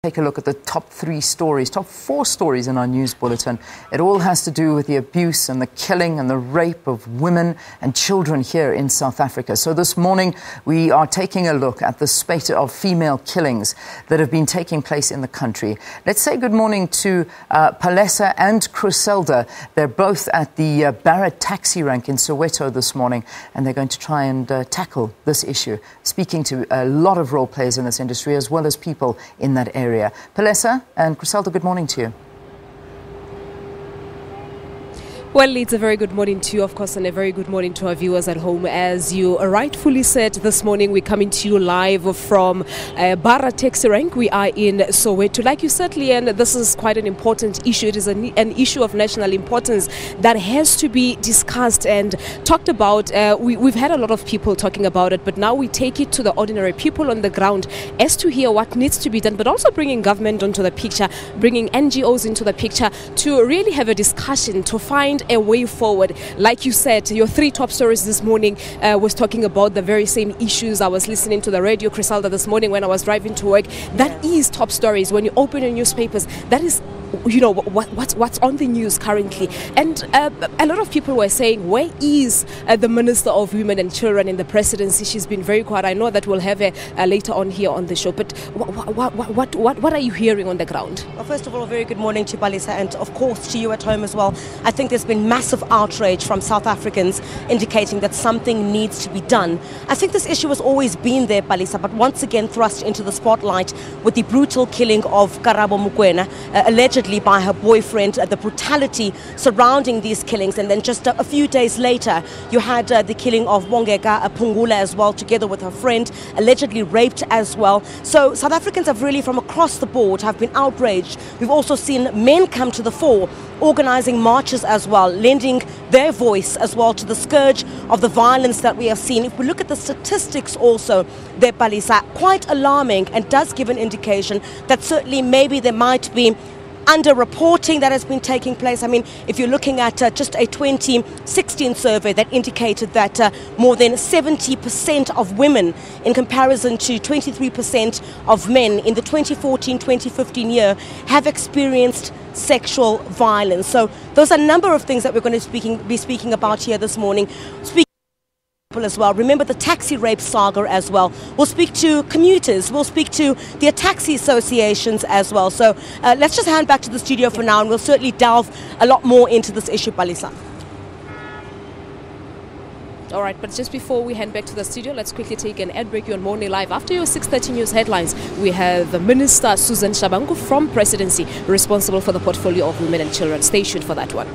Take a look at the top 4 stories in our news bulletin. It all has to do with the abuse and the killing and the rape of women and children here in South Africa. So this morning we are taking a look at the spate of female killings that have been taking place in the country. Let's say good morning to Palesa and Griselda. They're both at the Barrett taxi rank in Soweto this morning, and they're going to try and tackle this issue, speaking to a lot of role players in this industry as well as people in that area. Palesa and Griselda, good morning to you. Well, it's a very good morning to you, of course, and a very good morning to our viewers at home. As you rightfully said, this morning we're coming to you live from Barra Taxi Rank. We are in Soweto. Like you said, Leanne, this is quite an important issue. It is an issue of national importance that has to be discussed and talked about. We've had a lot of people talking about it, but now we take it to the ordinary people on the ground as to hear what needs to be done, but also bringing government onto the picture, bringing NGOs into the picture to really have a discussion to find a way forward. Like you said, your 3 top stories this morning was talking about the very same issues. I was listening to the radio, Griselda, this morning when I was driving to work. That is top stories. When you open your newspapers, that is, you know, what's on the news currently. And a lot of people were saying, where is the Minister of Women and Children in the presidency? She's been very quiet. I know that we'll have her later on here on the show, but what are you hearing on the ground? Well, first of all, a very good morning to Palesa, and of course to you at home as well. I think there's been massive outrage from South Africans indicating that something needs to be done. I think this issue has always been there, Palesa, but once again thrust into the spotlight with the brutal killing of Karabo Mokoena, allegedly by her boyfriend, the brutality surrounding these killings. And then just a few days later, you had the killing of Bongeka Pungula as well, together with her friend, allegedly raped as well. So South Africans have really, from across the board, have been outraged. We've also seen men come to the fore, organizing marches as well, lending their voice as well to the scourge of the violence that we have seen. If we look at the statistics also, they're, Palesa, quite alarming, and does give an indication that certainly maybe there might be under-reporting that has been taking place. I mean, if you're looking at just a 2016 survey that indicated that more than 70% of women, in comparison to 23% of men in the 2014-2015 year, have experienced sexual violence. So those are a number of things that we're going to be speaking about here this morning. As well. Remember the taxi rape saga as well. We'll speak to commuters, we'll speak to the taxi associations as well. So let's just hand back to the studio for now, and we'll certainly delve a lot more into this issue, Palesa. All right, but just before we hand back to the studio, let's quickly take an ad break. You're on Morning Live. After your 6:30 news headlines, we have the Minister Susan Shabangu from Presidency, responsible for the portfolio of women and children. Stay tuned for that one.